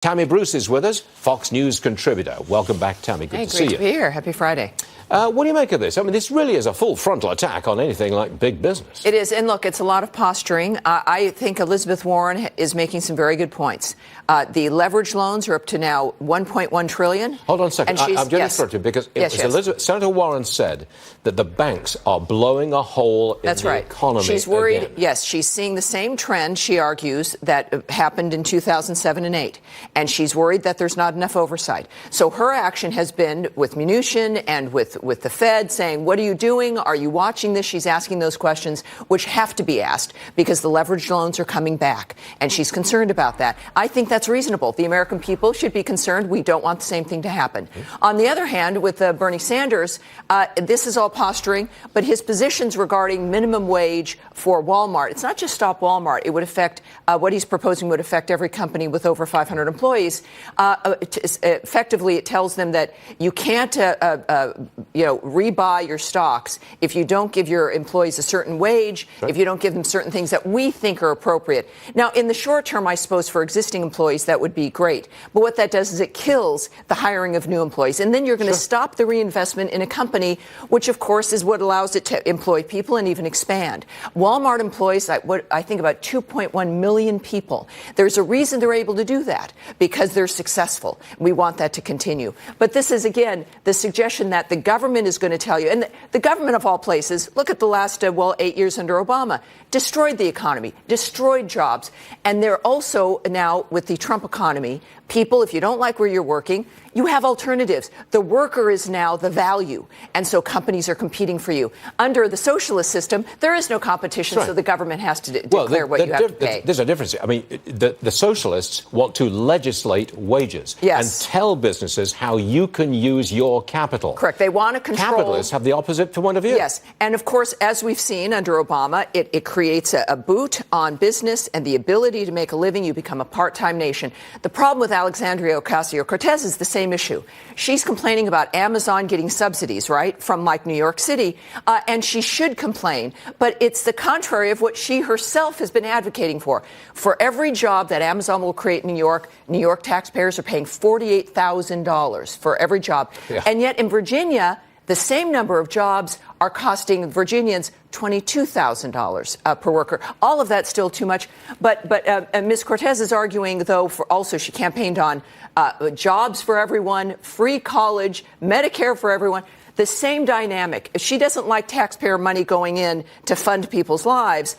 Tammy Bruce is with us, Fox News contributor. Welcome back, Tammy. Good to see you. Great to be here. Happy Friday. What do you make of this? I mean, this really is a full frontal attack on anything like big business. It is. And look, it's a lot of posturing. I think Elizabeth Warren is making some very good points. The leverage loans are up to now $1.1 trillion. Hold on a second. I'm going to interrupt you because Senator Warren said that the banks are blowing a hole in the economy. She's worried. Again. Yes, she's seeing the same trend, she argues, that happened in 2007 and 8. And she's worried that there's not enough oversight. So her action has been with Mnuchin and with the Fed saying, what are you doing? Are you watching this? She's asking those questions, which have to be asked because the leveraged loans are coming back. And she's concerned about that. I think that's reasonable. The American people should be concerned. We don't want the same thing to happen. On the other hand, with Bernie Sanders, this is all posturing, but his positions regarding minimum wage for Walmart, it's not just stop Walmart. It would affect, what he's proposing would affect every company with over 500 employees. Effectively, it tells them that you can't rebuy your stocks if you don't give your employees a certain wage, if you don't give them certain things that we think are appropriate. Now, in the short term, I suppose for existing employees, that would be great. But what that does is it kills the hiring of new employees. And then you're going to stop the reinvestment in a company, which, of course, is what allows it to employ people and even expand. Walmart employs, I think, about 2.1 million people. There's a reason they're able to do that, because they're successful. We want that to continue. But this is, again, the suggestion that the government is going to tell you, and the government of all places, look at the last, 8 years under Obama, destroyed the economy, destroyed jobs. And they're also now, with the Trump economy, people, if you don't like where you're working, you have alternatives. The worker is now the value. And so companies are competing for you. Under the socialist system, there is no competition, so the government has to declare what you have to pay. There's a difference. I mean, the socialists want to legislate wages and tell businesses how you can use your capital. Correct. They want to control. Capitalists have the opposite point of view. Yes. And, of course, as we've seen under Obama, it creates a boot on business and the ability to make a living. You become a part-time nation. The problem with Alexandria Ocasio-Cortez is the same issue. She's complaining about Amazon getting subsidies, right, from like New York City, and she should complain. But it's the contrary of what she herself has been advocating for. For every job that Amazon will create in New York taxpayers are paying $48,000 for every job. Yeah. And yet in Virginia, the same number of jobs are costing Virginians $22,000 per worker. All of that's still too much. But Ms. Cortez is arguing, though, she campaigned on jobs for everyone, free college, Medicare for everyone. The same dynamic. She doesn't like taxpayer money going in to fund people's lives.